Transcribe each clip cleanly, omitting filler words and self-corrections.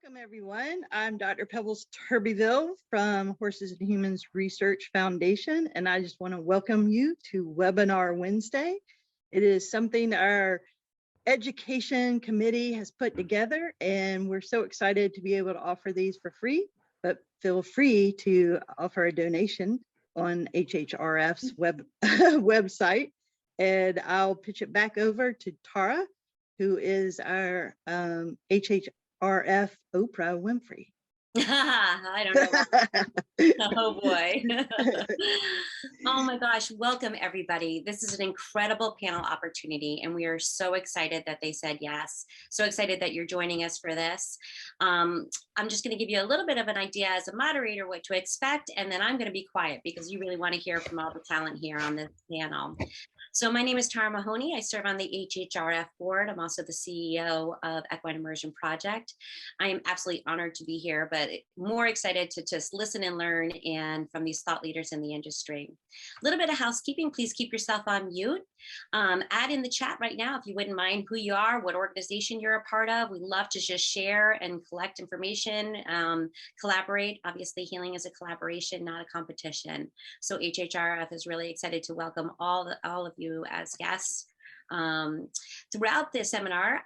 Welcome, everyone. I'm Dr. Pebbles Turbyville from Horses and Humans Research Foundation, and I just want to welcome you to Webinar Wednesday. It is something our education committee has put together, and we're so excited to be able to offer these for free, but feel free to offer a donation on HHRF's website. And I'll pitch it back over to Tara, who is our HHRF Oprah Winfrey. I don't know. Oh boy. Oh my gosh, welcome everybody. This is an incredible panel opportunity and we are so excited that they said yes. So excited that you're joining us for this. I'm just going to give you a little bit of an idea as a moderator what to expect, and then I'm going to be quiet because you really want to hear from all the talent here on this panel. So my name is Tara Mahoney. I serve on the HHRF board. I'm also the CEO of Equine Immersion Project. I am absolutely honored to be here, but more excited to just listen and learn and from these thought leaders in the industry. A little bit of housekeeping, please keep yourself on mute. Add in the chat right now if you wouldn't mind who you are, what organization you're a part of. We love to just share and collect information, collaborate. Obviously, healing is a collaboration, not a competition. So HHRF is really excited to welcome all of you as guests. Throughout this seminar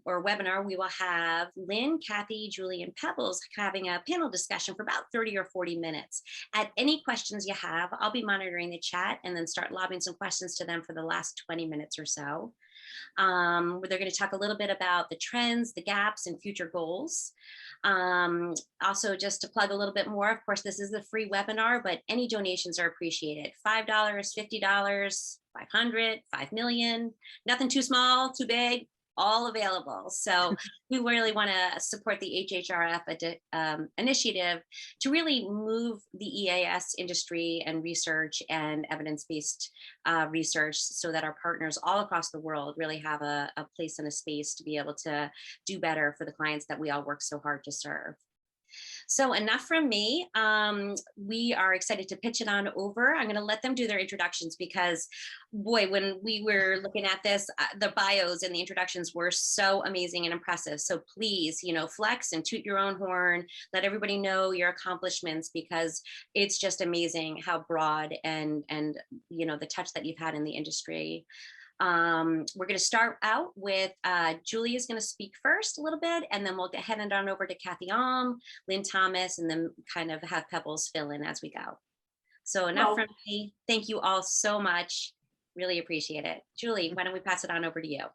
or webinar, we will have Lynn, Kathy, Julie, and Pebbles having a panel discussion for about 30 or 40 minutes. At any questions you have, I'll be monitoring the chat and then start lobbing some questions to them for the last 20 minutes or so. They're going to talk a little bit about the trends, the gaps, and future goals. Also, just to plug a little bit more, of course, this is a free webinar, but any donations are appreciated. $5, $50, 500, 5 million, nothing too small, too big, all available. So we really want to support the HHRF initiative to really move the EAS industry and research and evidence-based research so that our partners all across the world really have a place and a space to be able to do better for the clients that we all work so hard to serve. So enough from me. We are excited to pitch it on over. I'm going to let them do their introductions because, boy, when we were looking at this, the bios and the introductions were so amazing and impressive. So please, flex and toot your own horn. Let everybody know your accomplishments because it's just amazing how broad and the touch that you've had in the industry. We're going to start out with Julie is going to speak first a little bit, and then we'll head on over to Kathy Alm, Lynn Thomas, and then kind of have Pebbles fill in as we go. So enough from me. Thank you all so much. Really appreciate it. Julie, why don't we pass it on over to you?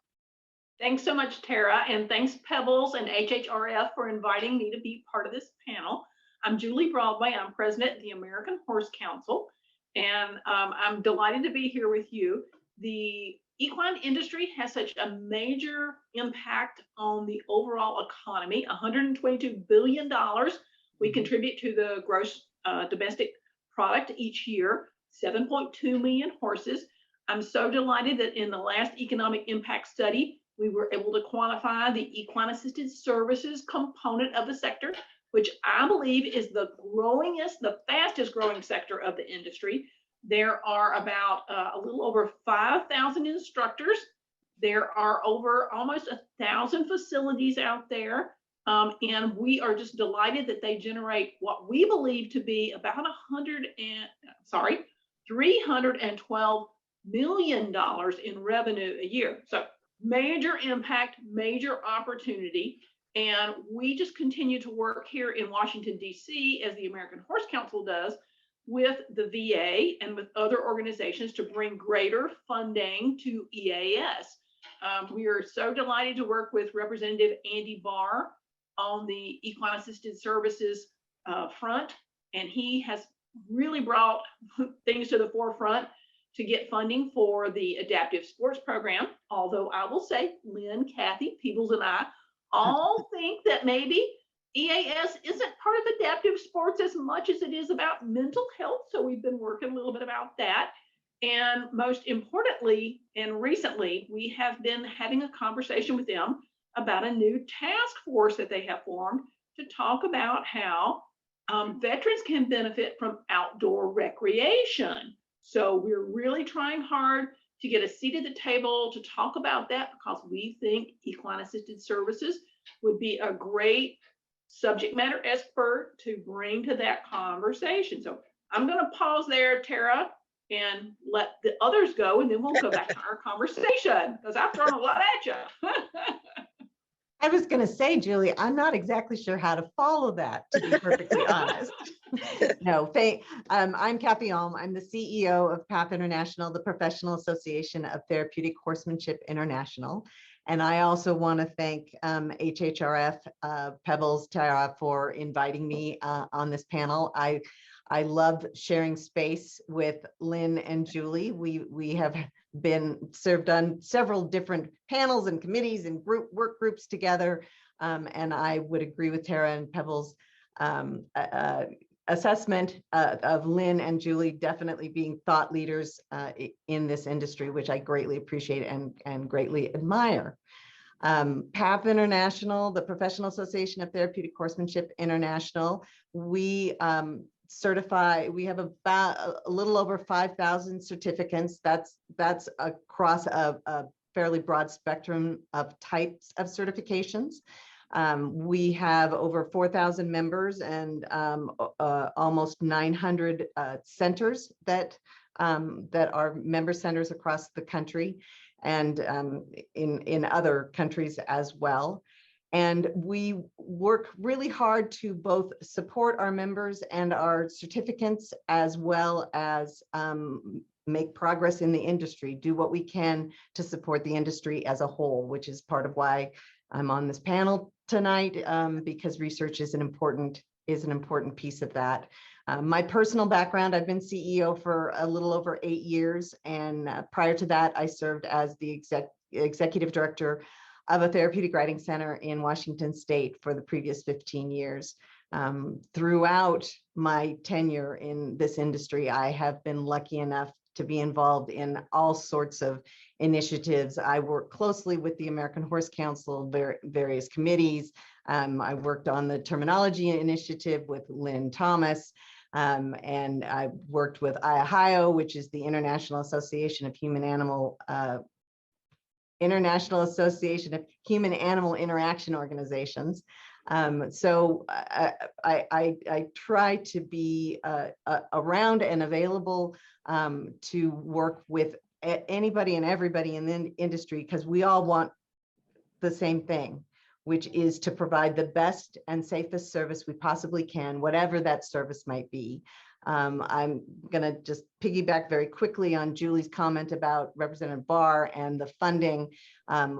Thanks so much, Tara, and thanks Pebbles and HHRF for inviting me to be part of this panel. I'm Julie Broadway. I'm president of the American Horse Council, and I'm delighted to be here with you. The equine industry has such a major impact on the overall economy. $122 billion we contribute to the gross domestic product each year, 7.2 million horses. I'm so delighted that in the last economic impact study, we were able to quantify the equine-assisted services component of the sector, which I believe is the fastest growing sector of the industry. There are about a little over 5,000 instructors. There are over almost 1,000 facilities out there. And we are just delighted that they generate what we believe to be about $312 million in revenue a year. So major impact, major opportunity. And we just continue to work here in Washington, D.C., as the American Horse Council does, with the VA and with other organizations to bring greater funding to EAS. We are so delighted to work with Representative Andy Barr on the equine-assisted services front, and he has really brought things to the forefront to get funding for the adaptive sports program. Although I will say, Lynn, Kathy, Peebles, and I all think that maybe EAS isn't part of adaptive sports as much as it is about mental health. So we've been working a little bit about that. And most importantly, and recently, we have been having a conversation with them about a new task force that they have formed to talk about how veterans can benefit from outdoor recreation. So we're really trying hard to get a seat at the table to talk about that because we think equine-assisted services would be a great subject matter expert to bring to that conversation. So I'm going to pause there, Tara, and let the others go, and then we'll go back to our conversation, because I've thrown a lot at you. I was going to say, Julie, I'm not exactly sure how to follow that, to be perfectly honest. No, I'm Kathy Alm. I'm the CEO of PAP International, the Professional Association of Therapeutic Horsemanship International. And I also want to thank HHRF, Pebbles, Tara, for inviting me on this panel. I love sharing space with Lynn and Julie. We have been served on several different panels and committees and work groups together. And I would agree with Tara and Pebbles' assessment of Lynn and Julie definitely being thought leaders in this industry, which I greatly appreciate and greatly admire. PAP International, the Professional Association of Therapeutic Horsemanship International, we we have about a little over 5,000 certificates. That's across a fairly broad spectrum of types of certifications. We have over 4,000 members and almost 900 centers that are member centers across the country and in other countries as well. And we work really hard to both support our members and our certificants, as well as make progress in the industry, do what we can to support the industry as a whole, which is part of why I'm on this panel tonight, because research is an important piece of that. My personal background, I've been CEO for a little over 8 years. And prior to that, I served as the executive director of a therapeutic riding center in Washington State for the previous 15 years. Throughout my tenure in this industry, I have been lucky enough to be involved in all sorts of initiatives. I work closely with the American Horse Council, various committees. I worked on the terminology initiative with Lynn Thomas. And I worked with IAHIO, which is the International Association of Human-Animal Interaction Organizations. So I try to be around and available to work with anybody and everybody in the industry, because we all want the same thing, which is to provide the best and safest service we possibly can, whatever that service might be. I'm going to just piggyback very quickly on Julie's comment about Representative Barr and the funding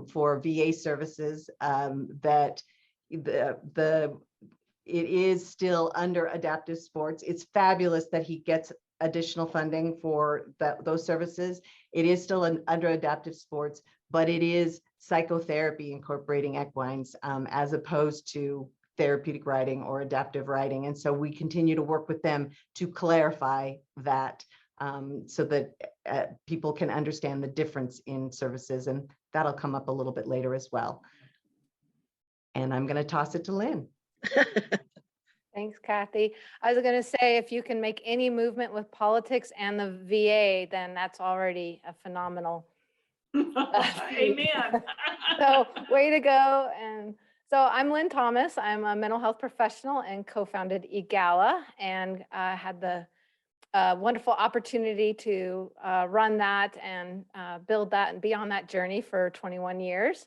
for VA services, that it is still under adaptive sports. It's fabulous that he gets additional funding for those services. It is still under adaptive sports, but it is psychotherapy incorporating equines as opposed to therapeutic riding or adaptive riding. And so we continue to work with them to clarify that so that people can understand the difference in services. And that'll come up a little bit later as well. And I'm going to toss it to Lynn. Thanks, Kathy. I was going to say, if you can make any movement with politics and the VA, then that's already a phenomenal. Amen. So way to go. And so I'm Lynn Thomas. I'm a mental health professional and co-founded EAGALA, and had the wonderful opportunity to run that and build that and be on that journey for 21 years.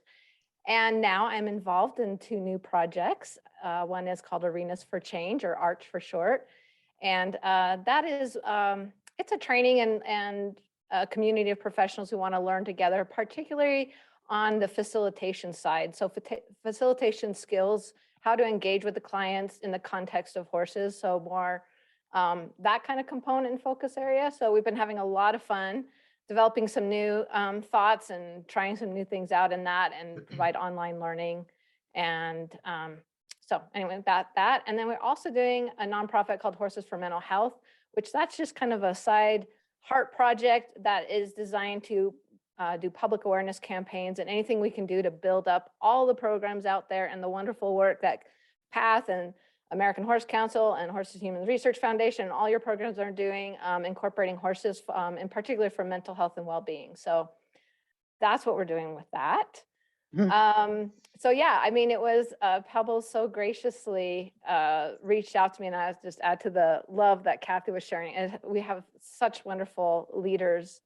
And now I'm involved in 2 new projects. One is called Arenas for Change, or ARCH for short. And that is, it's a training and a community of professionals who want to learn together, particularly on the facilitation side. So facilitation skills, how to engage with the clients in the context of horses. So more that kind of component and focus area. So we've been having a lot of fun developing some new thoughts and trying some new things out in that, and provide online learning. And so anyway, that. And then we're also doing a nonprofit called Horses for Mental Health, which that's just kind of a side heart project that is designed to do public awareness campaigns and anything we can do to build up all the programs out there and the wonderful work that PATH and American Horse Council and Horses Human Research Foundation and all your programs are doing, incorporating horses in particular for mental health and well-being. So that's what we're doing with that. So yeah, I mean, it was Pebbles so graciously reached out to me, and I was just add to the love that Kathy was sharing. And we have such wonderful leaders,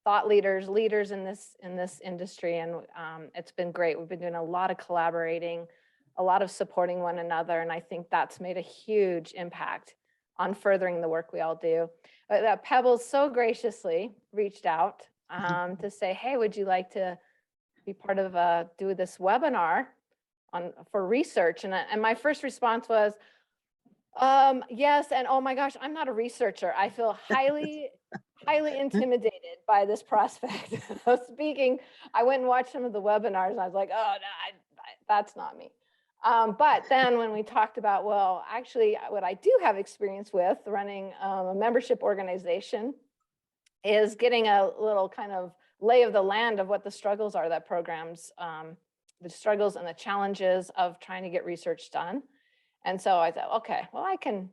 thought leaders, leaders in this industry, and it's been great. We've been doing a lot of collaborating, a lot of supporting one another, and I think that's made a huge impact on furthering the work we all do. But Pebbles so graciously reached out to say, hey, would you like to be part of do this webinar for research? And my first response was, yes, and oh my gosh, I'm not a researcher. I feel highly intimidated by this prospect of speaking. I went and watched some of the webinars and I was like, oh, no, that's not me. But then when we talked about, well, actually what I do have experience with running a membership organization is getting a little kind of lay of the land of what the struggles are that programs, the struggles and the challenges of trying to get research done. And so I thought, okay, well, I can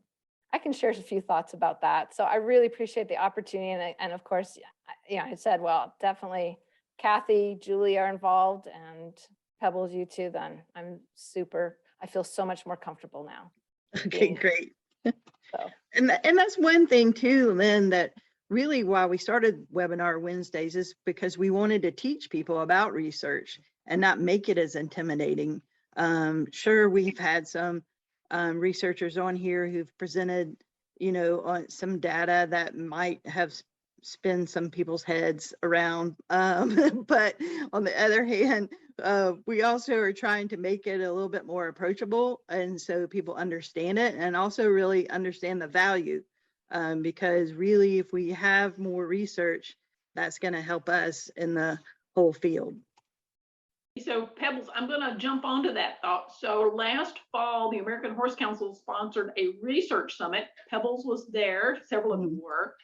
share a few thoughts about that. So I really appreciate the opportunity. And of course, I said, well, definitely Kathy, Julie are involved, and Pebbles, you too, then I feel so much more comfortable now. Okay, great. So. And that's one thing too, Lynn, that really why we started Webinar Wednesdays is because we wanted to teach people about research and not make it as intimidating. Sure, we've had some researchers on here who've presented, on some data that might have spin some people's heads around. But on the other hand, we also are trying to make it a little bit more approachable, and so people understand it and also really understand the value. Because really, if we have more research, that's going to help us in the whole field. So Pebbles, I'm going to jump onto that thought. So last fall, the American Horse Council sponsored a research summit. Pebbles was there, several of you were.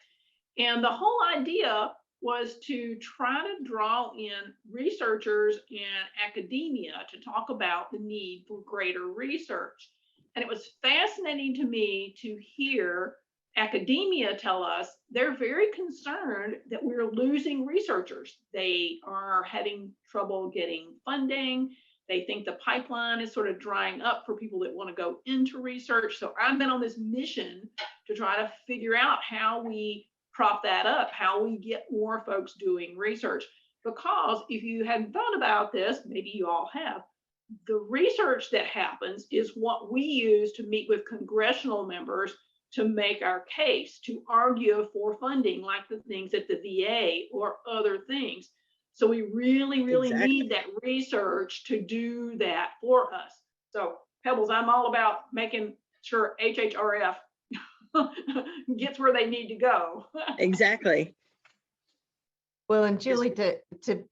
And the whole idea was to try to draw in researchers and academia to talk about the need for greater research. And it was fascinating to me to hear academia tell us they're very concerned that we're losing researchers. They are having trouble getting funding. They think the pipeline is sort of drying up for people that want to go into research. So I've been on this mission to try to figure out how we prop that up, how we get more folks doing research. Because if you hadn't thought about this, maybe you all have, the research that happens is what we use to meet with congressional members to make our case, to argue for funding, like the things at the VA or other things. So we really, really need that research to do that for us. So Pebbles, I'm all about making sure HHRF gets where they need to go. Exactly. Well, and Julie, to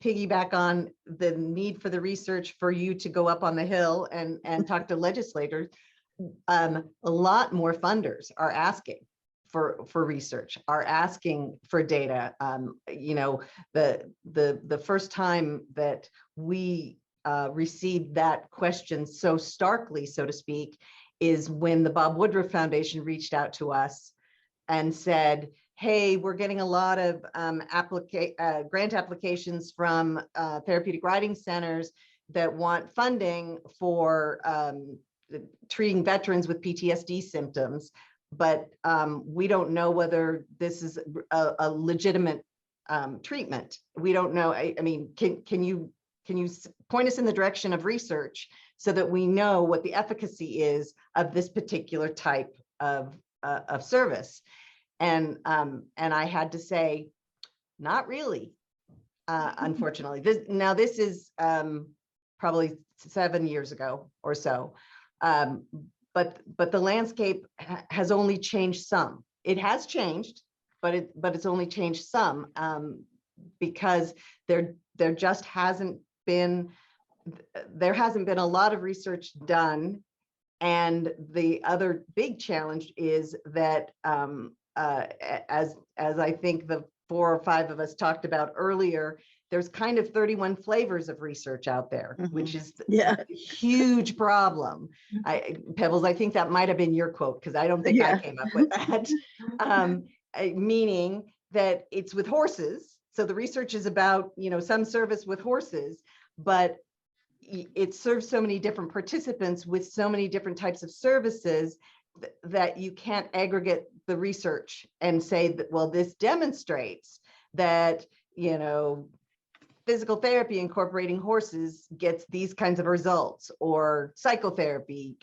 piggyback on the need for the research for you to go up on the Hill and talk to legislators, a lot more funders are asking for research, are asking for data. The first time that we received that question so starkly, so to speak, is when the Bob Woodruff Foundation reached out to us and said, hey, we're getting a lot of grant applications from therapeutic riding centers that want funding for treating veterans with PTSD symptoms, but we don't know whether this is a legitimate treatment. We don't know. I mean, can you point us in the direction of research so that we know what the efficacy is of this particular type of service? And I had to say, not really, unfortunately. This is probably 7 years ago or so. But the landscape has only changed some. It has changed, but it's only changed some because there hasn't been a lot of research done. And the other big challenge is that as I think the 4 or 5 of us talked about earlier, there's kind of 31 flavors of research out there, which is a huge problem. Pebbles, I think that might have been your quote, because I don't think I came up with that. Meaning that it's with horses. So the research is about, some service with horses, but it serves so many different participants with so many different types of services that you can't aggregate the research and say that, well, this demonstrates that, you know, physical therapy incorporating horses gets these kinds of results, or psychotherapy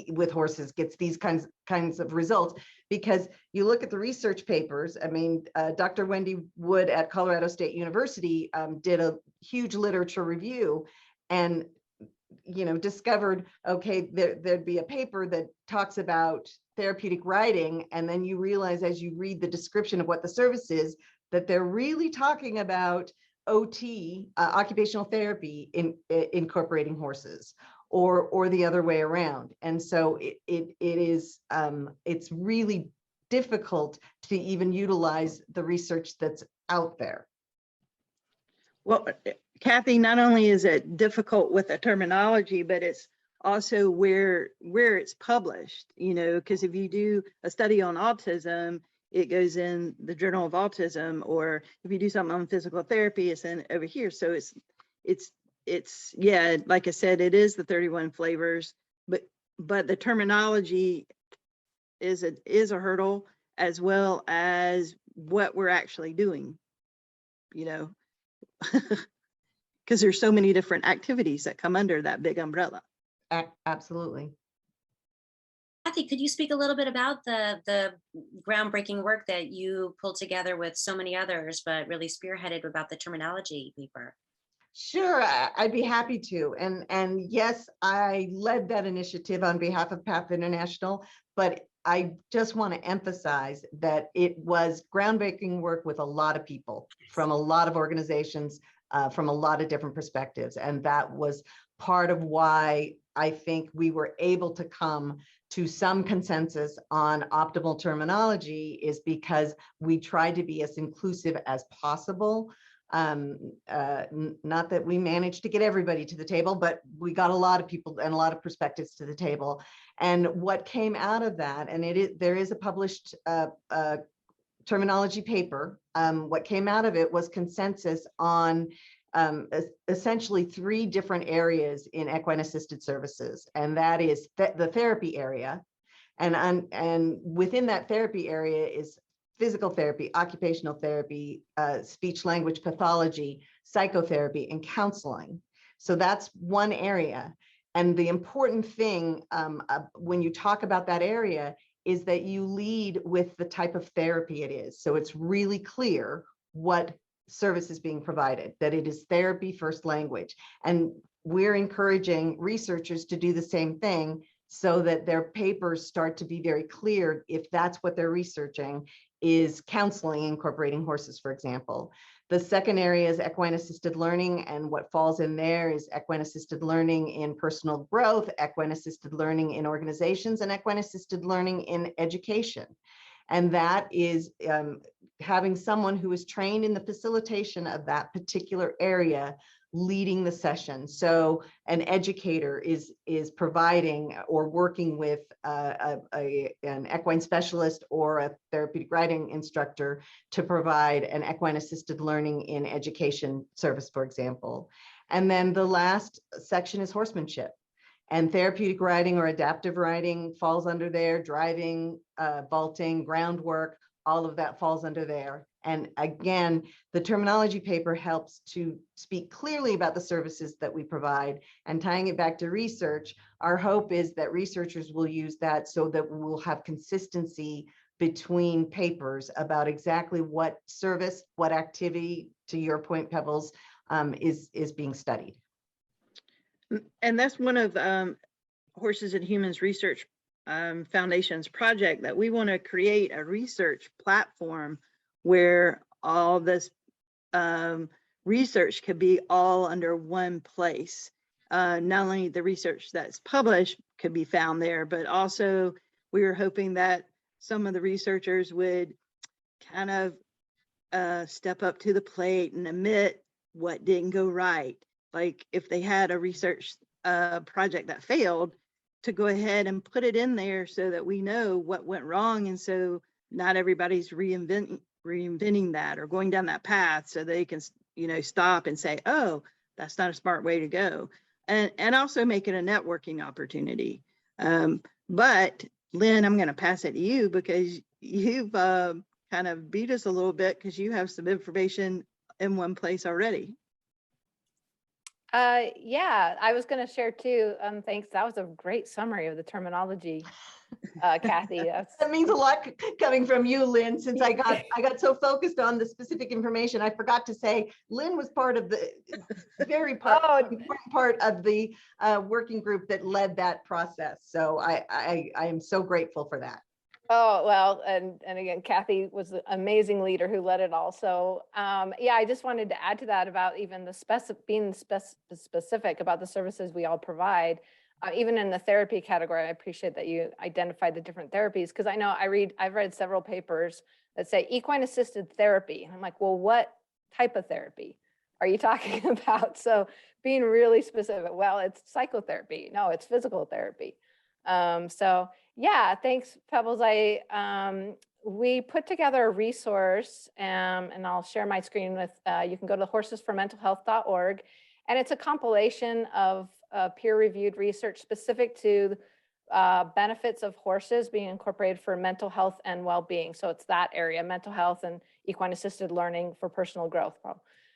with horses gets these kinds of results. Because you look at the research papers, I mean, Dr. Wendy Wood at Colorado State University did a huge literature review and, you know, discovered, okay, there'd be a paper that talks about therapeutic riding, and then you realize as you read the description of what the service is, that they're really talking about OT, occupational therapy, incorporating horses, or the other way around. And so it's really difficult to even utilize the research that's out there. Well, Kathy, not only is it difficult with the terminology, but it's also where it's published, you know, because if you do a study on autism, it goes in the Journal of Autism, or if you do something on physical therapy, it's in over here. So it's yeah, like I said, it is the 31 flavors, but the terminology is a hurdle, as well as what we're actually doing, you know, because there's so many different activities that come under that big umbrella. Absolutely. Kathy, could you speak a little bit about the groundbreaking work that you pulled together with so many others, but really spearheaded about the terminology paper? Sure, I'd be happy to. And yes, I led that initiative on behalf of PATH International, but I just want to emphasize that it was groundbreaking work with a lot of people from a lot of organizations, from a lot of different perspectives. And that was part of why I think we were able to come to some consensus on optimal terminology, is because we tried to be as inclusive as possible. Not that we managed to get everybody to the table, but we got a lot of people and a lot of perspectives to the table. And what came out of that, and there is a published terminology paper, what came out of it was consensus on essentially 3 different areas in equine-assisted services, and that is the therapy area, and within that therapy area is physical therapy, occupational therapy, speech language pathology, psychotherapy, and counseling. So that's one area. And the important thing when you talk about that area is that you lead with the type of therapy it is. So it's really clear what service is being provided, that it is therapy first language. And we're encouraging researchers to do the same thing, so that their papers start to be very clear if that's what they're researching is counseling incorporating horses, for example. The second area is equine-assisted learning, and what falls in there is equine-assisted learning in personal growth, equine-assisted learning in organizations, and equine-assisted learning in education. And that is having someone who is trained in the facilitation of that particular area leading the session. So an educator is providing or working with an equine specialist or a therapeutic riding instructor to provide an equine-assisted learning in education service, for example. And then the last section is horsemanship. And therapeutic riding or adaptive riding falls under there, driving, vaulting, groundwork, all of that falls under there. And again, the terminology paper helps to speak clearly about the services that we provide. And tying it back to research, our hope is that researchers will use that so that we'll have consistency between papers about exactly what service, what activity, to your point, Pebbles, is being studied. And that's one of Horses and Humans Research Foundation's project, that we want to create a research platform where all this research could be all under one place. Not only the research that's published could be found there, but also we were hoping that some of the researchers would kind of step up to the plate and admit what didn't go right. Like if they had a research project that failed, to go ahead and put it in there so that we know what went wrong, and so not everybody's reinventing that or going down that path, so they can, you know, stop and say, oh, that's not a smart way to go. and also make it a networking opportunity. But Lynn, I'm going to pass it to you because you've kind of beat us a little bit because you have some information in one place already. Yeah, I was going to share too. Thanks. That was a great summary of the terminology, Kathy. That means a lot coming from you, Lynn, since I got so focused on the specific information. I forgot to say Lynn was part of the important part of the working group that led that process. So I am so grateful for that. Oh, well, and again, Kathy was an amazing leader who led it all. So yeah, I just wanted to add to that about even the being specific about the services we all provide. Even in the therapy category, I appreciate that you identified the different therapies, because I know I've read several papers that say equine-assisted therapy. And I'm like, well, what type of therapy are you talking about? So being really specific, well, it's psychotherapy. No, it's physical therapy. So yeah, thanks, Pebbles. We put together a resource, and I'll share my screen with, you can go to horsesformentalhealth.org, and it's a compilation of peer-reviewed research specific to benefits of horses being incorporated for mental health and well-being. So it's that area, mental health and equine-assisted learning for personal growth.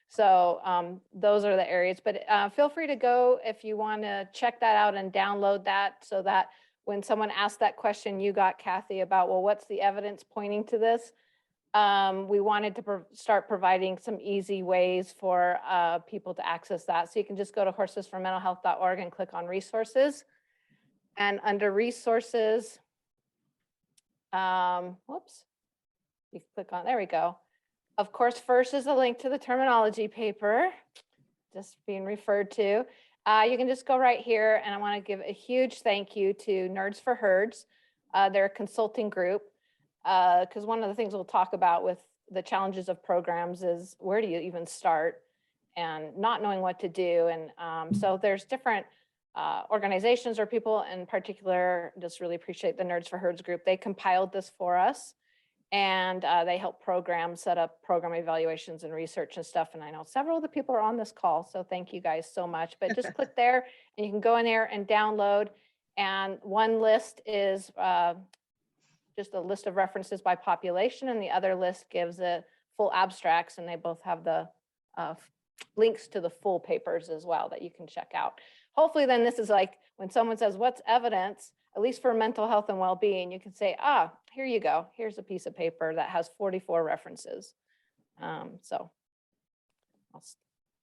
So those are the areas, but feel free to go if you want to check that out and download that, so that when someone asked that question you got, Kathy, about, well, what's the evidence pointing to this? We wanted to start providing some easy ways for people to access that. So you can just go to horsesformentalhealth.org and click on resources. And under resources, whoops, you click on, there we go. Of course, first is a link to the terminology paper, just being referred to. You can just go right here, and I want to give a huge thank you to Nerds for Herds. They're a consulting group, because one of the things we'll talk about with the challenges of programs is where do you even start and not knowing what to do. And so there's different organizations or people in particular, just really appreciate the Nerds for Herds group. They compiled this for us, and they help programs set up program evaluations and research and stuff. And I know several of the people are on this call, so thank you guys so much. But just click there and you can go in there and download. And one list is just a list of references by population, and the other list gives a full abstracts, and they both have the links to the full papers as well that you can check out. Hopefully then this is like when someone says, what's evidence, at least for mental health and well-being, you can say, here you go. Here's a piece of paper that has 44 references. So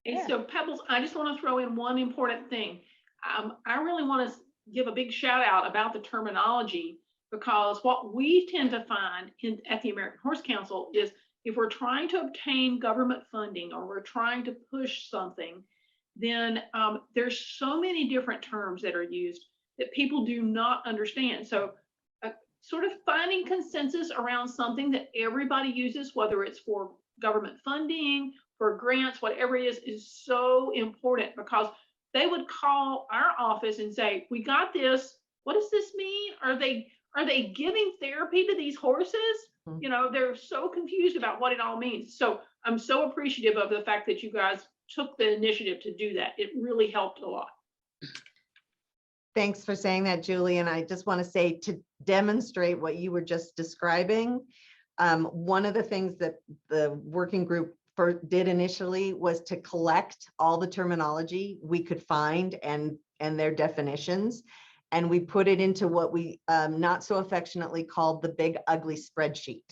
Pebbles, I just want to throw in one important thing. I really want to give a big shout out about the terminology, because what we tend to find at the American Horse Council is if we're trying to obtain government funding or we're trying to push something, then there's so many different terms that are used that people do not understand. So sort of finding consensus around something that everybody uses, whether it's for government funding, for grants, whatever it is so important, because they would call our office and say, we got this. What does this mean? Are they giving therapy to these horses? Mm-hmm. You know, they're so confused about what it all means. So I'm so appreciative of the fact that you guys took the initiative to do that. It really helped a lot. Thanks for saying that, Julie. And I just want to say, to demonstrate what you were just describing, one of the things that the working group did initially was to collect all the terminology we could find and their definitions. And we put it into what we not so affectionately called the big ugly spreadsheet.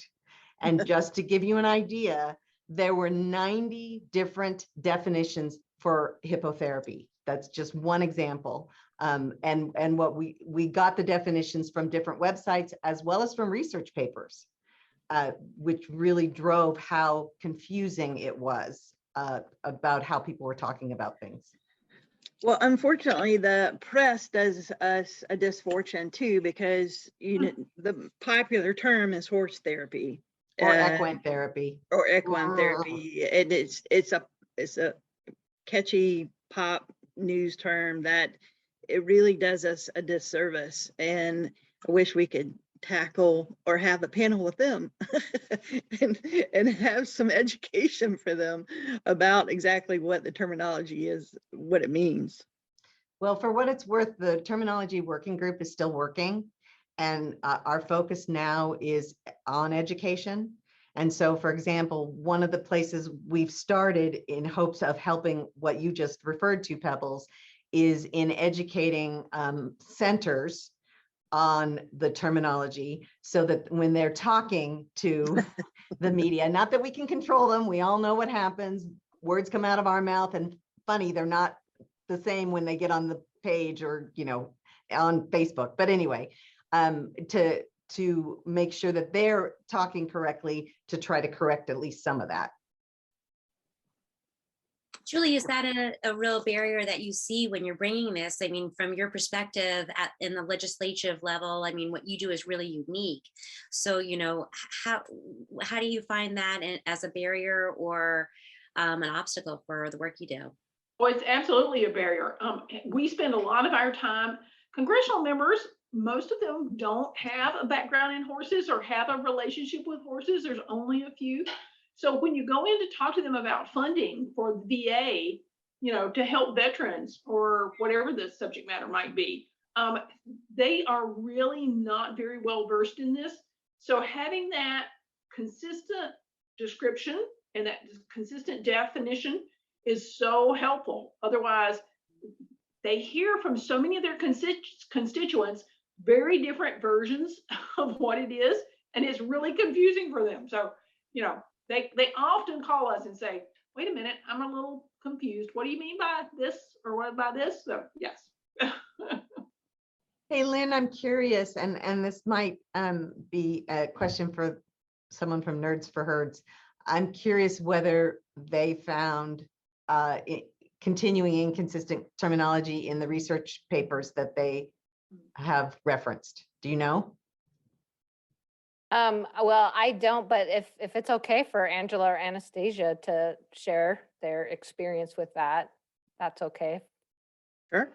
And just to give you an idea, there were 90 different definitions for hippotherapy. That's just one example. And what we got the definitions from different websites as well as from research papers, which really drove how confusing it was about how people were talking about things. Well, unfortunately, the press does us a disfortune too, because the popular term is horse therapy or equine therapy. Or equine therapy, and it's a catchy pop news term that it really does us a disservice. And I wish we could tackle or have a panel with them and have some education for them about exactly what the terminology is, what it means. Well, for what it's worth, the terminology working group is still working. And our focus now is on education. And so, for example, one of the places we've started in hopes of helping what you just referred to, Pebbles, is in educating centers on the terminology so that when they're talking to the media, not that we can control them, we all know what happens, words come out of our mouth, and funny, they're not the same when they get on the page or, you know, on Facebook. But anyway, to make sure that they're talking correctly, to try to correct at least some of that. Julie, is that a real barrier that you see when you're bringing this? I mean, from your perspective in the legislative level, I mean, what you do is really unique. So, you know, how do you find that as a barrier or an obstacle for the work you do? Well, it's absolutely a barrier. We spend a lot of our time, congressional members, most of them don't have a background in horses or have a relationship with horses. There's only a few. So when you go in to talk to them about funding for VA, you know, to help veterans or whatever the subject matter might be, they are really not very well versed in this. So having that consistent description and that consistent definition is so helpful. Otherwise, they hear from so many of their constituents very different versions of what it is, and it's really confusing for them. So, you know, they often call us and say, wait a minute, I'm a little confused. What do you mean by this or what about this? So yes. Hey, Lynn, I'm curious, and this might be a question for someone from Nerds for Herds. I'm curious whether they found continuing inconsistent terminology in the research papers that they have referenced. Do you know? Well, I don't, but if it's okay for Angela or Anastasia to share their experience with that, that's okay. Sure.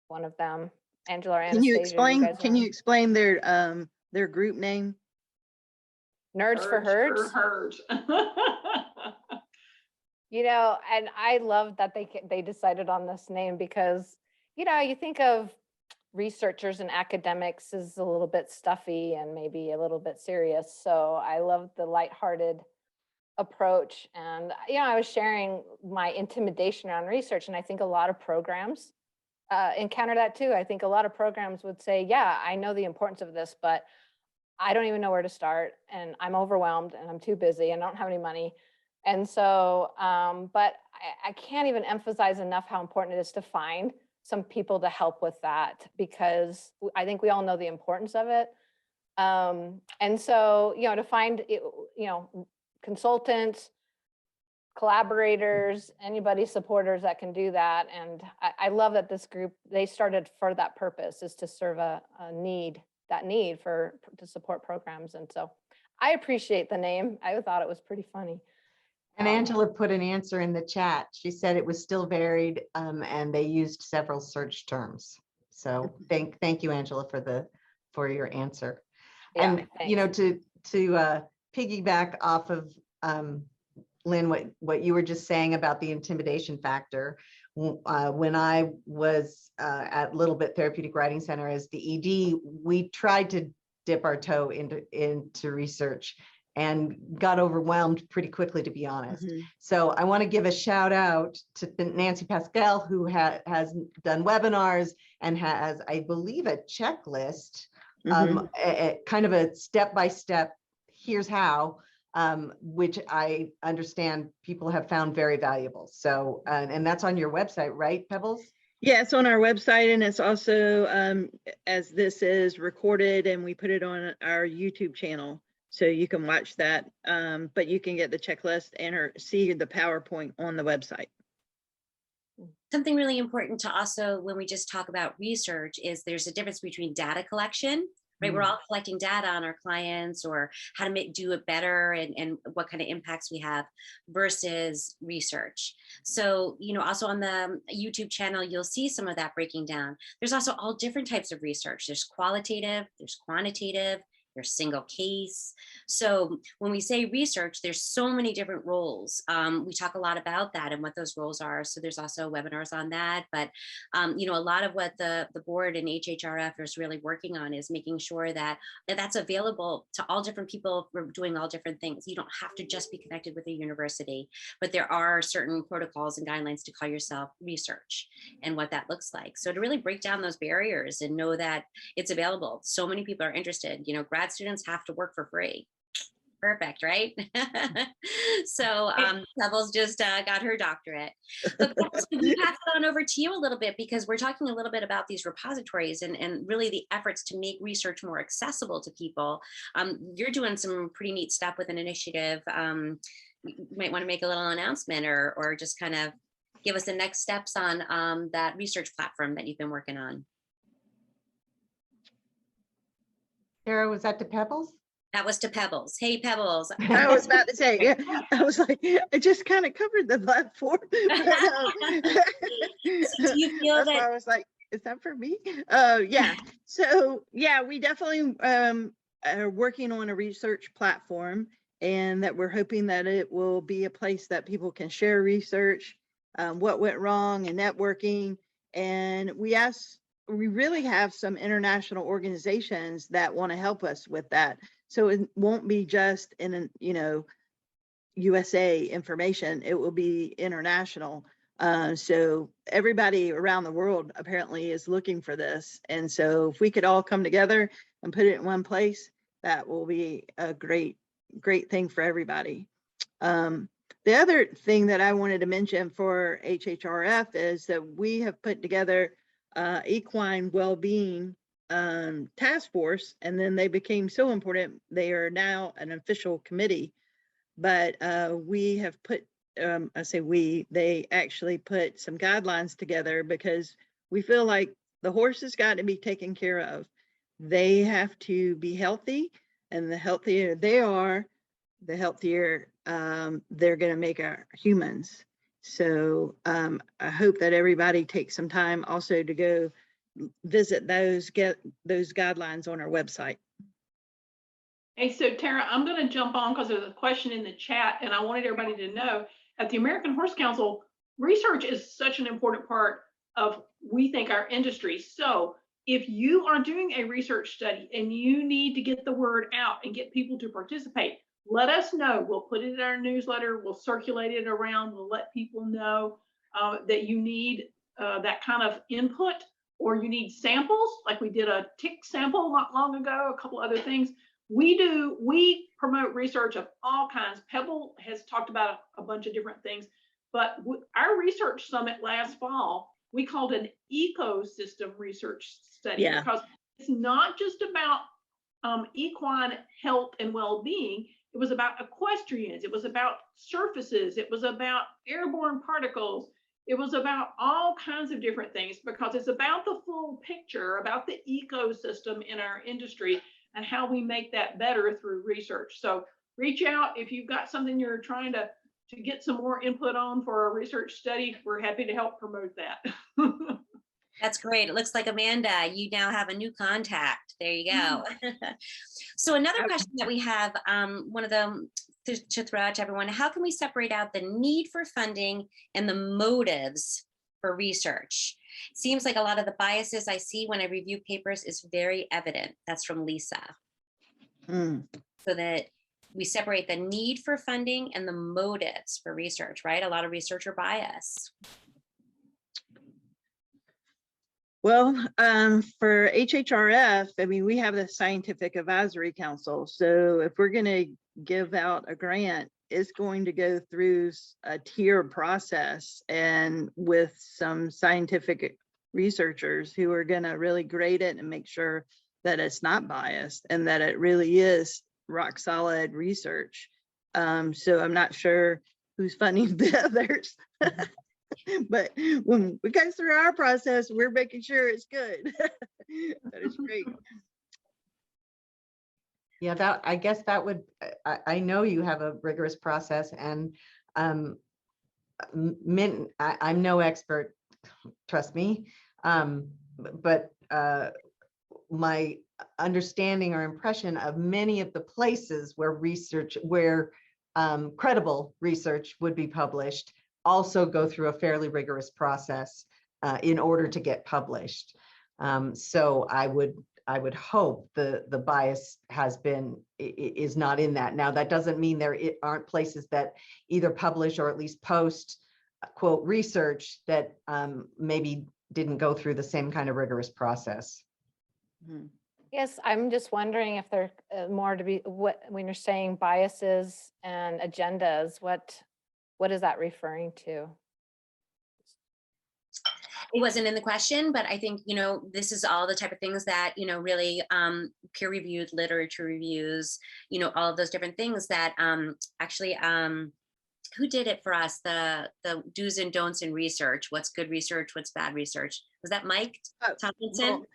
One of them, Angela or Can Anastasia. you explain? Can you around? explain their group name? Nerds for Herds. Herds. You know, and I love that they decided on this name because, you know, you think of researchers and academics as a little bit stuffy and maybe a little bit serious. So I love the lighthearted approach. And, you know, I was sharing my intimidation around research, and I think a lot of programs encounter that too. I think a lot of programs would say, yeah, I know the importance of this, but I don't even know where to start, and I'm overwhelmed and I'm too busy and I don't have any money. And so, but I can't even emphasize enough how important it is to find some people to help with that, because I think we all know the importance of it. And so, you know, to find, you know, consultants, collaborators, anybody, supporters that can do that. And I love that this group, they started for that purpose, is to serve a need, that need to support programs. And so I appreciate the name. I thought it was pretty funny. And Angela put an answer in the chat. She said it was still varied, and they used several search terms. So thank you, Angela, for your answer. Yeah, and thanks. You know, to piggyback off of Lynn, what you were just saying about the intimidation factor. When I was at Little Bit Therapeutic Writing Center as the ED, we tried to dip our toe into research and got overwhelmed pretty quickly, to be honest. Mm-hmm. So I want to give a shout out to Nancy Pascal, who has done webinars and has, I believe, a checklist, kind of a step-by-step, here's how, which I understand people have found very valuable. So, and that's on your website, right, Pebbles? Yeah, it's on our website, and it's also, as this is recorded, and we put it on our YouTube channel. So you can watch that, but you can get the checklist and see the PowerPoint on the website. Something really important to also, when we just talk about research, is there's a difference between data collection, right? We're all collecting data on our clients or how to do it better and what kind of impacts we have versus research. So, you know, also on the YouTube channel, you'll see some of that breaking down. There's also all different types of research. There's qualitative, there's quantitative, your single case. So when we say research, there's so many different roles. We talk a lot about that and what those roles are. So there's also webinars on that. But you know, a lot of what the board and HHRF is really working on is making sure that that's available to all different people who are doing all different things. You don't have to just be connected with a university, but there are certain protocols and guidelines to call yourself research and what that looks like. So to really break down those barriers and know that it's available. So many people are interested. You know, grad students have to work for free. Perfect, right? So Pebbles just got her doctorate. But Pebbles, can we pass it on over to you a little bit, because we're talking a little bit about these repositories and really the efforts to make research more accessible to people. You're doing some pretty neat stuff with an initiative. You might want to make a little announcement or just kind of give us the next steps on that research platform that you've been working on. Tara, was that to Pebbles? That was to Pebbles. Hey, Pebbles. I was about to say, yeah, I was like, I just kind of covered the platform. But, So do you feel that's that why I was like, is that for me? Yeah. So yeah, we definitely are working on a research platform, and that we're hoping that it will be a place that people can share research, what went wrong, and networking. And we really have some international organizations that want to help us with that. So it won't be just in, you know, USA information, it will be international. So everybody around the world apparently is looking for this. And so if we could all come together and put it in one place, that will be a great thing for everybody. The other thing that I wanted to mention for HHRF is that we have put together equine well-being task force, and then they became so important they are now an official committee. But we have put they actually put some guidelines together, because we feel like the horses got to be taken care of. They have to be healthy, and the healthier they are, the healthier they're going to make our humans. So I hope that everybody takes some time also to go visit get those guidelines on our website. Hey, so Tara, I'm going to jump on because there's a question in the chat, and I wanted everybody to know at the American Horse Council, research is such an important part of, we think, our industry. So if you are doing a research study and you need to get the word out and get people to participate, let us know. We'll put it in our newsletter. We'll circulate it around. We'll let people know that you need that kind of input, or you need samples, like we did a tick sample not long ago, a couple other things. We promote research of all kinds. Pebble has talked about a bunch of different things, but our research summit last fall, we called an ecosystem research study, because it's not just about equine health and well-being. It was about equestrians. It was about surfaces. It was about airborne particles. It was about all kinds of different things, because it's about the full picture, about the ecosystem in our industry and how we make that better through research. So reach out if you've got something you're trying to get some more input on for a research study. We're happy to help promote that. That's great. It looks like, Amanda, you now have a new contact. There you go. So another question that we have, one of them to throw out to everyone, how can we separate out the need for funding and the motives for research? It seems like a lot of the biases I see when I review papers is very evident. That's from Lisa. So that we separate the need for funding and the motives for research, right? A lot of researcher bias. Well, for HHRF, I mean, we have the Scientific Advisory Council. So if we're going to give out a grant, it's going to go through a tier process, and with some scientific researchers who are going to really grade it and make sure that it's not biased and that it really is rock solid research. So I'm not sure who's funding the others. But when we go through our process, we're making sure it's good. That is great. Yeah, I guess that would, I know you have a rigorous process, and I'm no expert, trust me, but my understanding or impression of many of the places where credible research would be published also go through a fairly rigorous process in order to get published. So I would hope the bias is not in that. Now, that doesn't mean there aren't places that either publish or at least post quote research that maybe didn't go through the same kind of rigorous process. Mhm. Yes, I'm just wondering if there more to be, when you're saying biases and agendas, what is that referring to? It wasn't in the question, but I think, this is all the type of things that, really peer-reviewed literature reviews, all of those different things that actually, who did it for us? The do's and don'ts in research. What's good research? What's bad research? Was that Mike Tomlinson?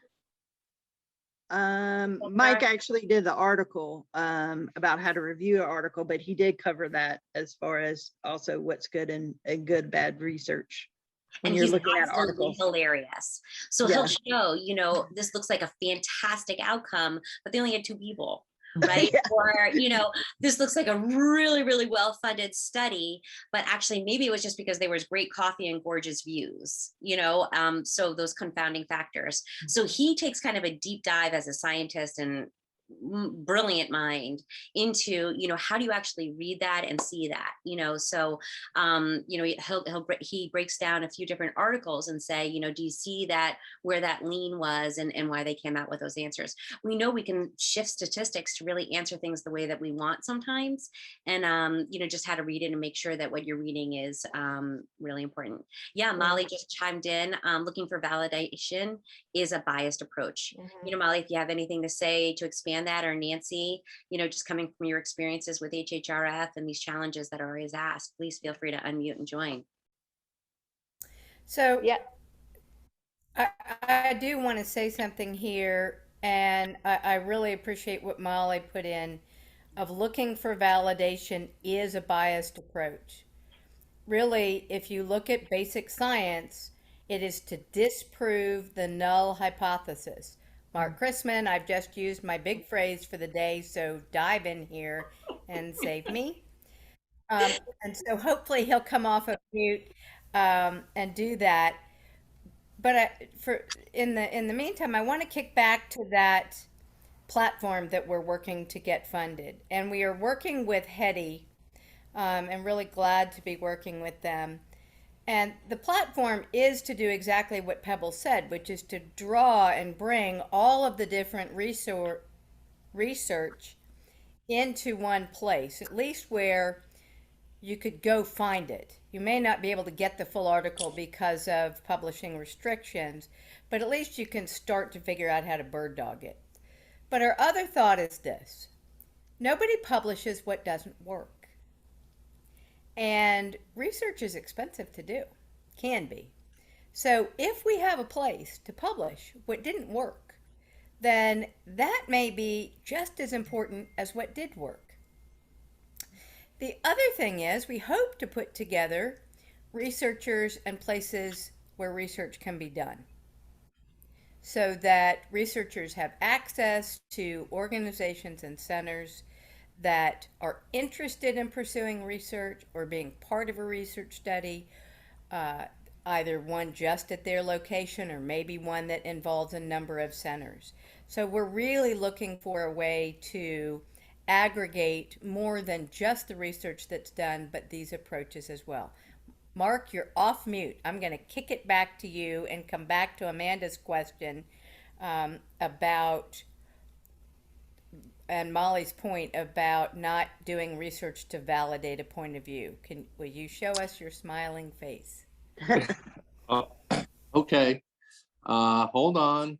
Mike actually did the article about how to review an article, but he did cover that as far as also what's good and good bad research when And you're he's looking at absolutely articles. hilarious. So Yeah. he'll show, this looks like a fantastic outcome, but they only had 2 people, right? Yeah. Or, this looks like a really, really well-funded study, but actually maybe it was just because there was great coffee and gorgeous views, so those confounding factors. So he takes kind of a deep dive as a scientist and brilliant mind into how do you actually read that and see that, so he breaks down a few different articles and say, do you see that where that lean was and why they came out with those answers. We know we can shift statistics to really answer things the way that we want sometimes, and just how to read it and make sure that what you're reading is really important. Molly just chimed in, looking for validation is a biased approach. Molly, if you have anything to say to expand that, or Nancy, just coming from your experiences with HHRF and these challenges that are always asked, please feel free to unmute and join. So Yeah, I do want to say something here, and I really appreciate what Molly put in of looking for validation is a biased approach. Really, if you look at basic science, it is to disprove the null hypothesis. Mark Chrisman, I've just used my big phrase for the day, so dive in here and save me. And so hopefully he'll come off of mute and do that. But in the meantime, I want to kick back to that platform that we're working to get funded, and we are working with HEDI, and really glad to be working with them. And the platform is to do exactly what Pebble said, which is to draw and bring all of the different research into one place, at least where you could go find it. You may not be able to get the full article because of publishing restrictions, but at least you can start to figure out how to bird dog it. But our other thought is this: nobody publishes what doesn't work. And research is expensive to do, can be. So if we have a place to publish what didn't work, then that may be just as important as what did work. The other thing is we hope to put together researchers and places where research can be done, so that researchers have access to organizations and centers that are interested in pursuing research or being part of a research study, either one just at their location or maybe one that involves a number of centers. So we're really looking for a way to aggregate more than just the research that's done, but these approaches as well. Mark, you're off mute. I'm going to kick it back to you and come back to Amanda's question about, and Molly's point about not doing research to validate a point of view. Will you show us your smiling face? Okay. Hold on.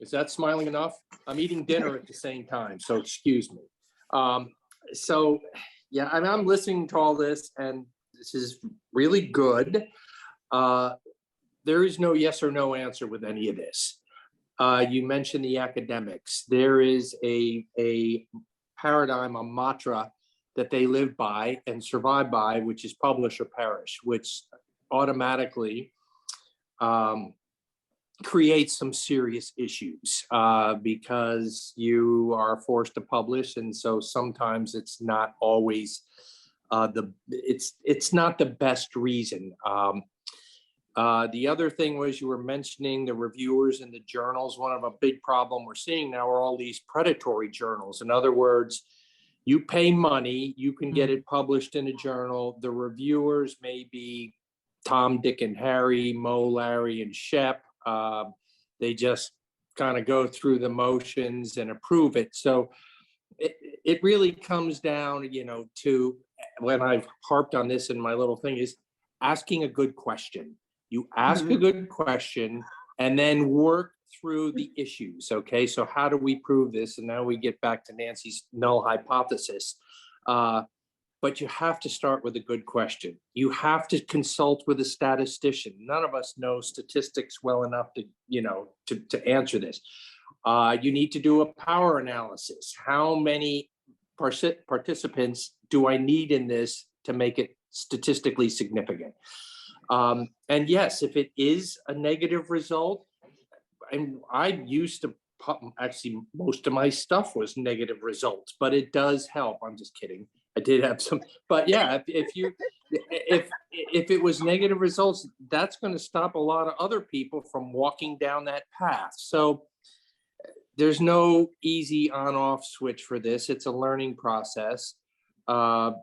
Is that smiling enough? I'm eating dinner at the same time, so excuse me. So yeah, I'm listening to all this, and this is really good. There is no yes or no answer with any of this. You mentioned the academics. There is a paradigm, a mantra that they live by and survive by, which is publish or perish, which automatically creates some serious issues because you are forced to publish, and so sometimes it's not always it's not the best reason. The other thing was you were mentioning the reviewers in the journals. One of a big problem we're seeing now are all these predatory journals. In other words, you pay money, you can get it published in a journal. The reviewers may be Tom, Dick, and Harry, Mo, Larry, and Shep. They just kind of go through the motions and approve it. So it really comes down, to, when I've harped on this in my little thing, is asking a good question. You ask a good question and then work through the issues. Okay, so how do we prove this? And now we get back to Nancy's null hypothesis. But you have to start with a good question. You have to consult with a statistician. None of us know statistics well enough to answer this. You need to do a power analysis. How many participants do I need in this to make it statistically significant? And yes, if it is a negative result, and I used to actually, most of my stuff was negative results, but it does help. I'm just kidding. I did have some, but yeah, if it was negative results, that's going to stop a lot of other people from walking down that path. So there's no easy on-off switch for this. It's a learning process.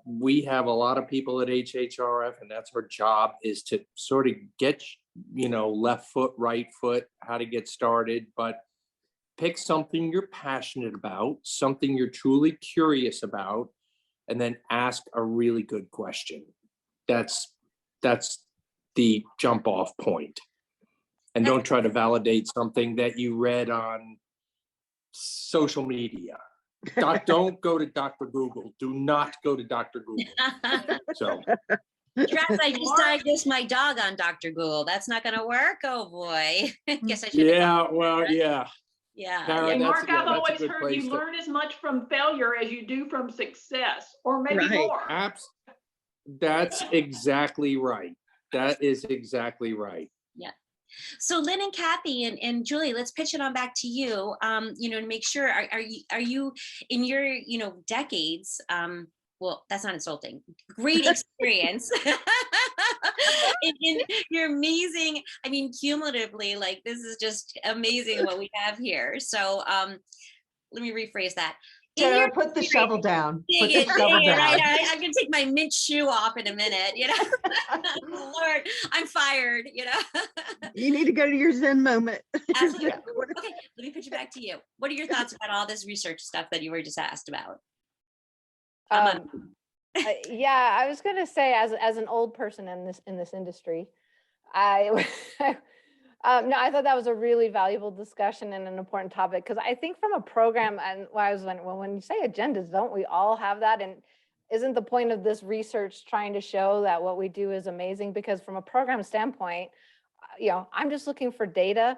We have a lot of people at HHRF, and that's our job, is to sort of get, left foot, right foot, how to get started, but pick something you're passionate about, something you're truly curious about, and then ask a really good question. That's the jump off point. And don't try to validate something that you read on social media. Don't go to Dr. Google. Do not go to Dr. Google. So. Travis, I just diagnosed my dog on Dr. Google. That's not going to work. Oh boy. Guess I should. Yeah. Well, yeah. Yeah. Tara, Mark, I've that's always heard you learn as much from failure as you do from success, or maybe more. That's exactly right. That is exactly right. Yeah. So Lynn and Kathy and Julie, let's pitch it on back to you. To make sure, are you in your, decades, well, that's not insulting, great experience in your amazing, cumulatively, like, this is just amazing what we have here. So let me rephrase that. Tara, put the shovel down. Put the shovel down. I'm gonna take my mint shoe off in a minute. Lord, I'm fired. You need to go to your Zen moment. Absolutely. Okay, let me put you back to you. What are your thoughts about all this research stuff that you were just asked about? Yeah, I was gonna say, as an old person in this industry, I I thought that was a really valuable discussion and an important topic, because I think from a program, and I was like, well, when you say agendas, don't we all have that? And isn't the point of this research trying to show that what we do is amazing? Because from a program standpoint, I'm just looking for data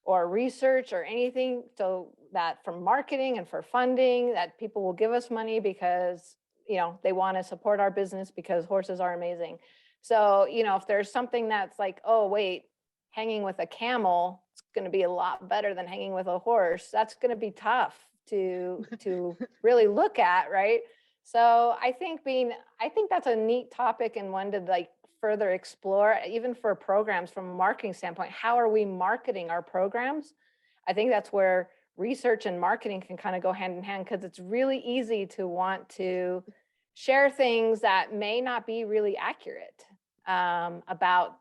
or research or anything, so that from marketing and for funding, that people will give us money because they want to support our business because horses are amazing. So if there's something that's like, oh wait, hanging with a camel, it's going to be a lot better than hanging with a horse. That's going to be tough to really look at, right? So I think that's a neat topic and one to further explore, even for programs from a marketing standpoint. How are we marketing our programs? I think that's where research and marketing can kind of go hand in hand, because it's really easy to want to share things that may not be really accurate about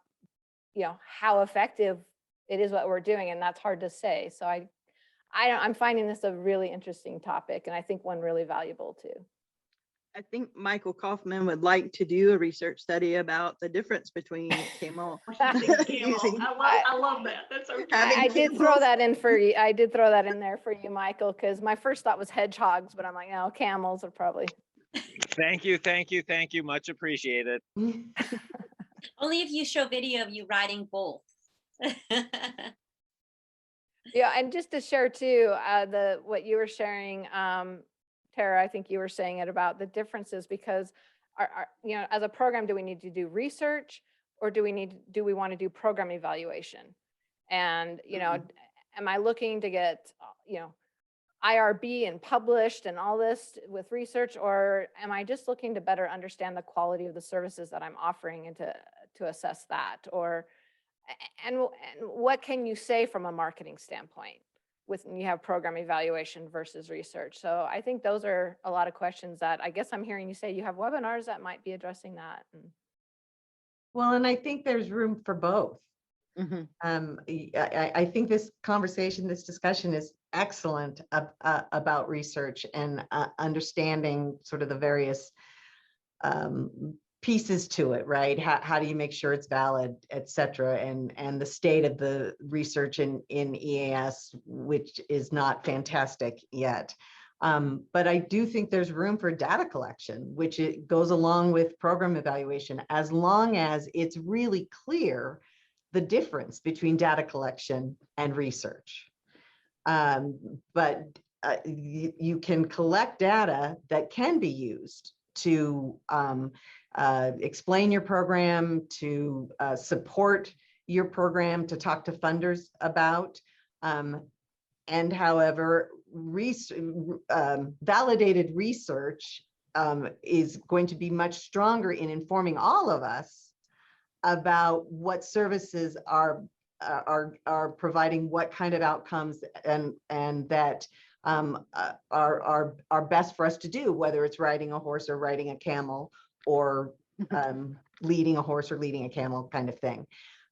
how effective it is what we're doing, and that's hard to say. So I'm finding this a really interesting topic, and I think one really valuable too. I think Michael Kaufman would like to do a research study about the difference between camel. I love that. That's okay. I did throw that in for you. I did throw that in there for you, Michael, because my first thought was hedgehogs, but I'm like, no, camels are probably. Thank you. Much appreciated. Only if you show video of you riding both. Yeah, and just to share too, what you were sharing, Tara, I think you were saying it about the differences, because as a program, do we need to do research, or do we want to do program evaluation? And, am I looking to get, IRB and published and all this with research, or am I just looking to better understand the quality of the services that I'm offering and to assess that? Or, and what can you say from a marketing standpoint when you have program evaluation versus research? So I think those are a lot of questions that I guess I'm hearing you say you have webinars that might be addressing that. Well, and I think there's room for both. Mhm. I think this conversation, this discussion is excellent about research and understanding sort of the various pieces to it, right? How do you make sure it's valid, et cetera, and the state of the research in EAS, which is not fantastic yet. But I do think there's room for data collection, which it goes along with program evaluation, as long as it's really clear the difference between data collection and research. But you can collect data that can be used to explain your program, to support your program, to talk to funders about. And however, validated research is going to be much stronger in informing all of us about what services are providing what kind of outcomes and that are best for us to do, whether it's riding a horse or riding a camel or leading a horse or leading a camel kind of thing.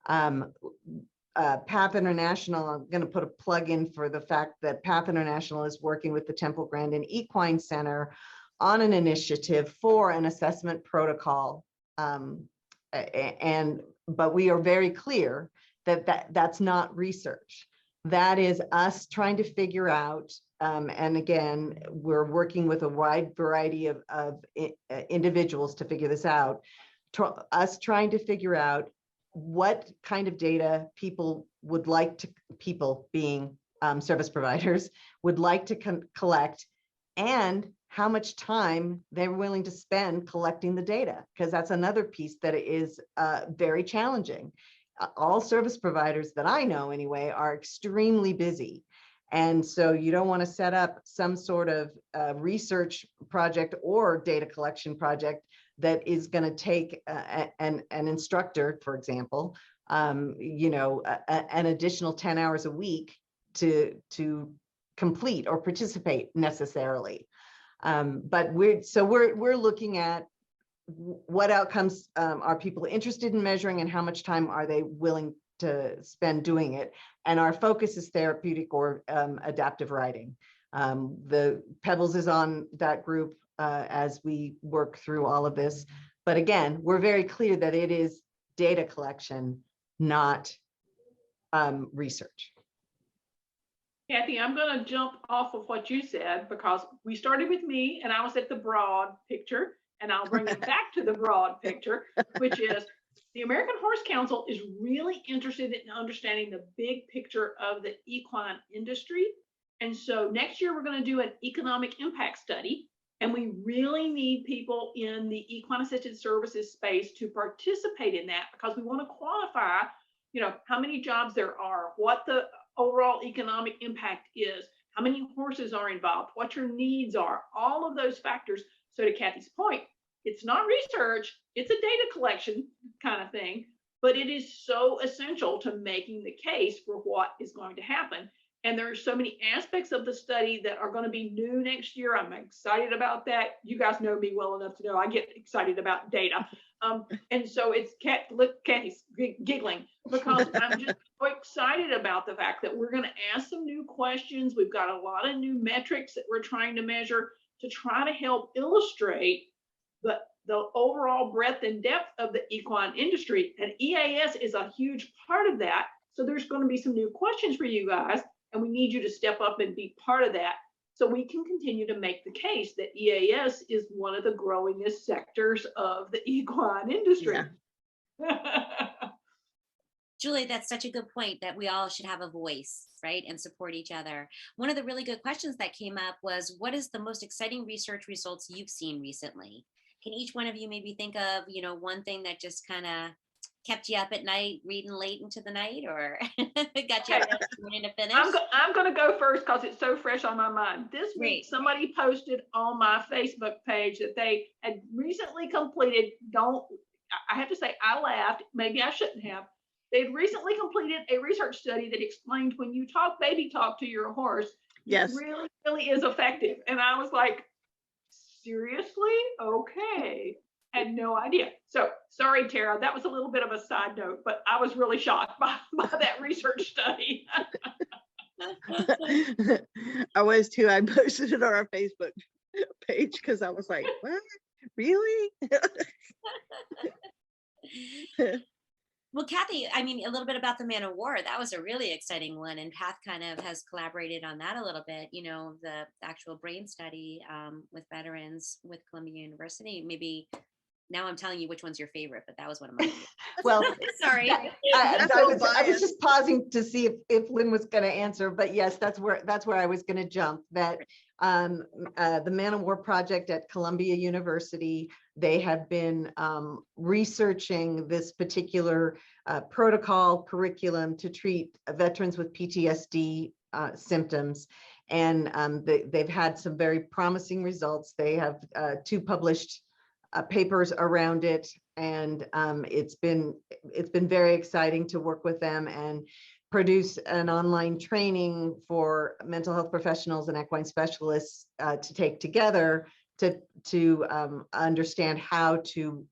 PATH International, I'm going to put a plug in for the fact that PATH International is working with the Temple Grandin Equine Center on an initiative for an assessment protocol. But we are very clear that that's not research. That is us trying to figure out, and again, we're working with a wide variety of individuals to figure this out, us trying to figure out what kind of data people would like to, people being service providers, would like to collect, and how much time they're willing to spend collecting the data, because that's another piece that is very challenging. All service providers that I know anyway are extremely busy. And so you don't want to set up some sort of research project or data collection project that is going to take an instructor, for example, an additional 10 hours a week to complete or participate necessarily. But we're looking at what outcomes are people interested in measuring and how much time are they willing to spend doing it. And our focus is therapeutic or adaptive riding. The Pebbles is on that group as we work through all of this. But again, we're very clear that it is data collection, not research. Kathy, I'm going to jump off of what you said because we started with me and I was at the broad picture, and I'll bring it back to the broad picture, which is the American Horse Council is really interested in understanding the big picture of the equine industry. And so next year, we're going to do an economic impact study, and we really need people in the equine-assisted services space to participate in that because we want to quantify, how many jobs there are, what the overall economic impact is, how many horses are involved, what your needs are, all of those factors. So to Kathy's point, it's not research, it's a data collection kind of thing, but it is so essential to making the case for what is going to happen. And there are so many aspects of the study that are going to be new next year. I'm excited about that. You guys know me well enough to know I get excited about data. And so it's Kathy's giggling because I'm just so excited about the fact that we're going to ask some new questions. We've got a lot of new metrics that we're trying to measure to try to help illustrate the overall breadth and depth of the equine industry. And EAS is a huge part of that. So there's going to be some new questions for you guys, and we need you to step up and be part of that so we can continue to make the case that EAS is one of the growingest sectors of the equine industry. Yeah. Julie, that's such a good point that we all should have a voice, right, and support each other. One of the really good questions that came up was, what is the most exciting research results you've seen recently? Can each one of you maybe think of, one thing that just kind of kept you up at night reading late into the night, or got you up this morning to finish? I'm going to go first because it's so fresh on my mind. This Great. week, somebody posted on my Facebook page that they had recently completed, I have to say, I laughed. Maybe I shouldn't have. They'd recently completed a research study that explained when you talk baby talk to your horse, Yes. it really, really is effective. And I was like, seriously? Okay. Had no idea. So sorry, Tara, that was a little bit of a side note, but I was really shocked by that research study. I was too. I posted it on our Facebook page because I was like, what? Really? Well, Kathy, I mean, a little bit about the Man of War. That was a really exciting one, and Path kind of has collaborated on that a little bit. You know, the actual brain study with veterans with Columbia University. Maybe now I'm telling you which one's your favorite, but that was one of my favorites. Well, Sorry. I was just pausing to see if Lynn was going to answer, but yes, that's where I was going to jump. That the Man of War project at Columbia University, they have been researching this particular protocol curriculum to treat veterans with PTSD symptoms. And they've had some very promising results. They have 2 published papers around it, and it's been very exciting to work with them and produce an online training for mental health professionals and equine specialists to take together to understand how to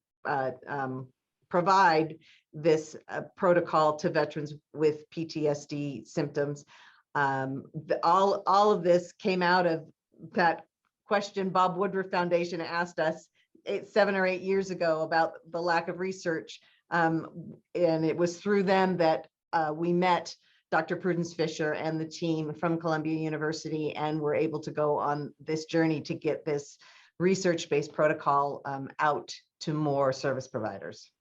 provide this protocol to veterans with PTSD symptoms. All of this came out of that question Bob Woodruff Foundation asked us 7 or 8 years ago about the lack of research. And it was through them that we met Dr. Prudence Fisher and the team from Columbia University, and were able to go on this journey to get this research-based protocol out to more service providers.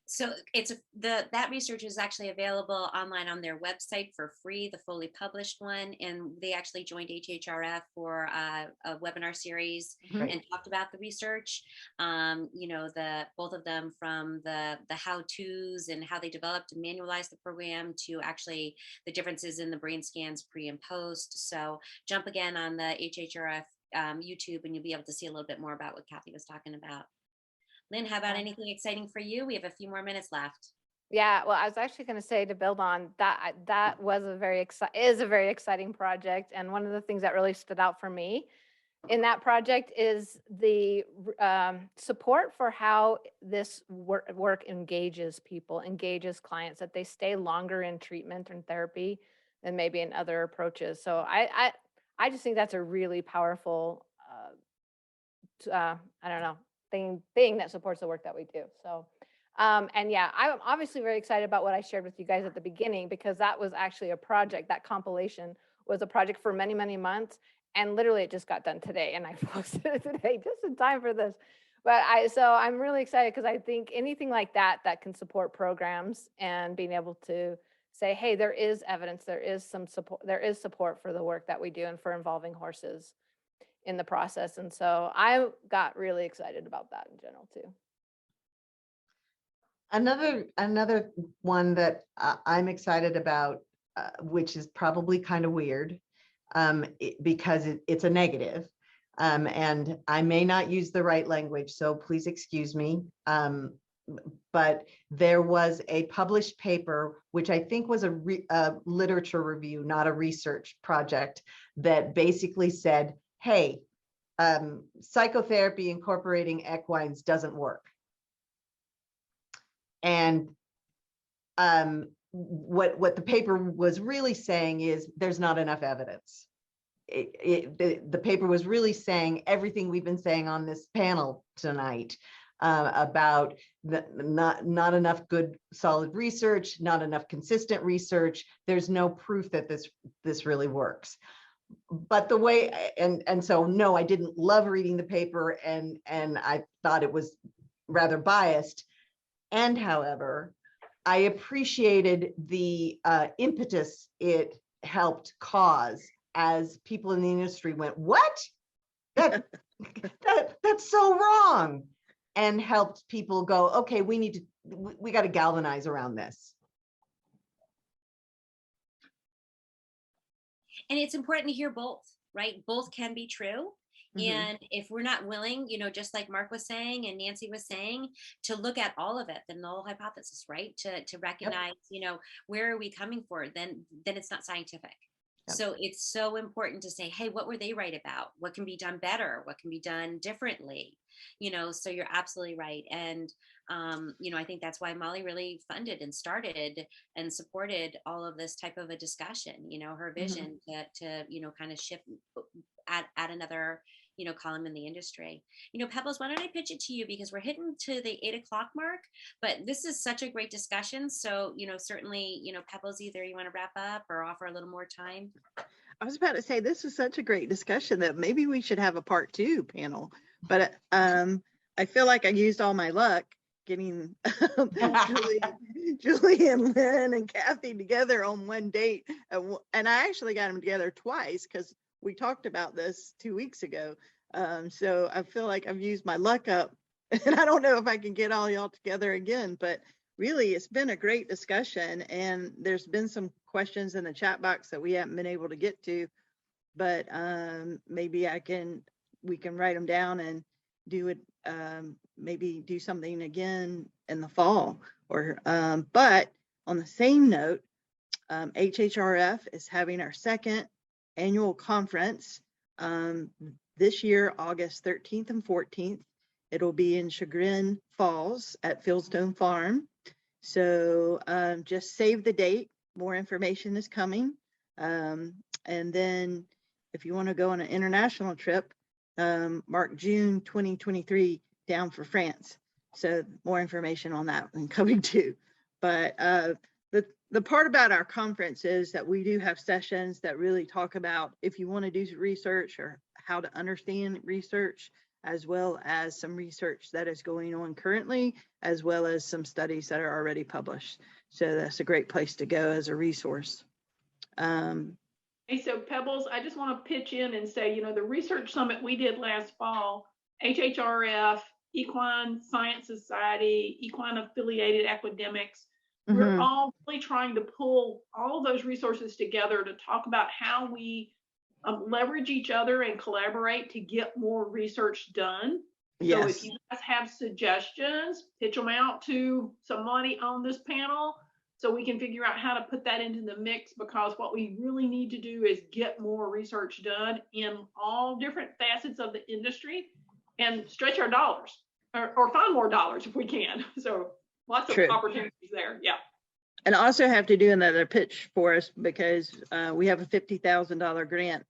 So it's that research is actually available online on their website for free, the fully published one. And they actually joined HHRF for a webinar series and talked about the research. You know, both of them, from the how-tos and how they developed and manualized the program to actually the differences in the brain scans pre and post. So jump again on the HHRF YouTube and you'll be able to see a little bit more about what Kathy was talking about. Lynn, how about anything exciting for you? We have a few more minutes left. Yeah, well, I was actually going to say, to build on that, that was a very exciting project. And one of the things that really stood out for me in that project is the support for how this work engages people, engages clients, that they stay longer in treatment and therapy than maybe in other approaches. So I just think that's a really powerful, I don't know, thing that supports the work that we do. So, and yeah, I'm obviously very excited about what I shared with you guys at the beginning, because that was actually a project. That compilation was a project for many, many months, and literally it just got done today, and I posted it today just in time for this. But so I'm really excited, because I think anything like that can support programs, and being able to say, hey, there is evidence, there is some support, there is support for the work that we do and for involving horses in the process. And so I got really excited about that in general too. Another one that I'm excited about, which is probably kind of weird, because it's a negative, and I may not use the right language, so please excuse me. But there was a published paper, which I think was a literature review, not a research project, that basically said, hey, psychotherapy incorporating equines doesn't work. And what the paper was really saying is there's not enough evidence. The paper was really saying everything we've been saying on this panel tonight, about not enough good solid research, not enough consistent research. There's no proof that this really works. But the way, and so no, I didn't love reading the paper, and I thought it was rather biased. And however, I appreciated the impetus it helped cause, as people in the industry went, what? That's so wrong. and helped people go, okay, we got to galvanize around this. And it's important to hear both, right? Both can be true. Mhm. And if we're not willing, just like Mark was saying and Nancy was saying, to look at all of it, the null hypothesis, right? To recognize, where are we coming for? Then it's not scientific. Yep. So it's so important to say, hey, what were they right about? What can be done better? What can be done differently? So you're absolutely right. And, I think that's why Molly really funded and started and supported all of this type of a discussion, her vision to kind of shift at another, column in the industry. Pebbles, why don't I pitch it to you, because we're hitting to the 8 o'clock mark, but this is such a great discussion. So, certainly, Pebbles, either you want to wrap up or offer a little more time. I was about to say, this is such a great discussion that maybe we should have a part 2 panel, but I feel like I used all my luck getting Julie and Lynn and Kathy together on one date. And I actually got them together twice because we talked about this 2 weeks ago. So I feel like I've used my luck up, and I don't know if I can get all y'all together again, but really it's been a great discussion, and there's been some questions in the chat box that we haven't been able to get to, but maybe we can write them down and do it, maybe do something again in the fall. But on the same note, HHRF is having our second annual conference this year, August 13th and 14th. It'll be in Chagrin Falls at Fieldstone Farm. So just save the date. More information is coming. And then if you want to go on an international trip, mark June 2023 down for France. So more information on that one coming too. But the part about our conference is that we do have sessions that really talk about if you want to do research or how to understand research, as well as some research that is going on currently, as well as some studies that are already published. So that's a great place to go as a resource. Hey, so Pebbles, I just want to pitch in and say, the research summit we did last fall, HHRF, Equine Science Society, Equine Affiliated Academics, we're all really trying to pull all of those resources together to talk about how we leverage each other and collaborate to get more research done. Yes. So if you guys have suggestions, pitch them out to somebody on this panel so we can figure out how to put that into the mix, because what we really need to do is get more research done in all different facets of the industry and stretch our dollars or find more dollars if we can. So lots of opportunities there. Yeah. And also have to do another pitch for us, because we have a $50,000 grant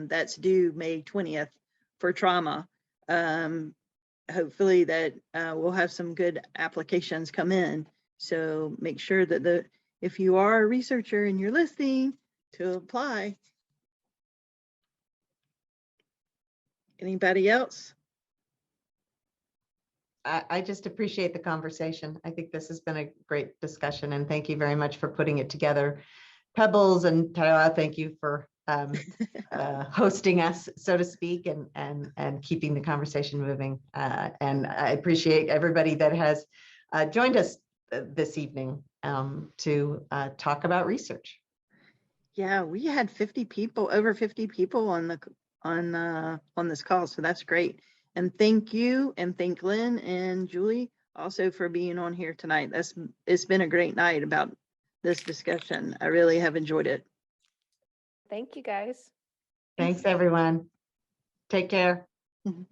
that's due May 20th for trauma. Hopefully that we'll have some good applications come in. So make sure that if you are a researcher and you're listening, to apply. Anybody else? I just appreciate the conversation. I think this has been a great discussion, and thank you very much for putting it together. Pebbles and Tara, thank you for hosting us, so to speak, and keeping the conversation moving. And I appreciate everybody that has joined us this evening to talk about research. Yeah, we had 50 people, over 50 people on this call, so that's great. And thank you, and thank Lynn and Julie also for being on here tonight. It's been a great night about this discussion. I really have enjoyed it. Thank you, guys. Thanks, everyone. Take care. Mhm.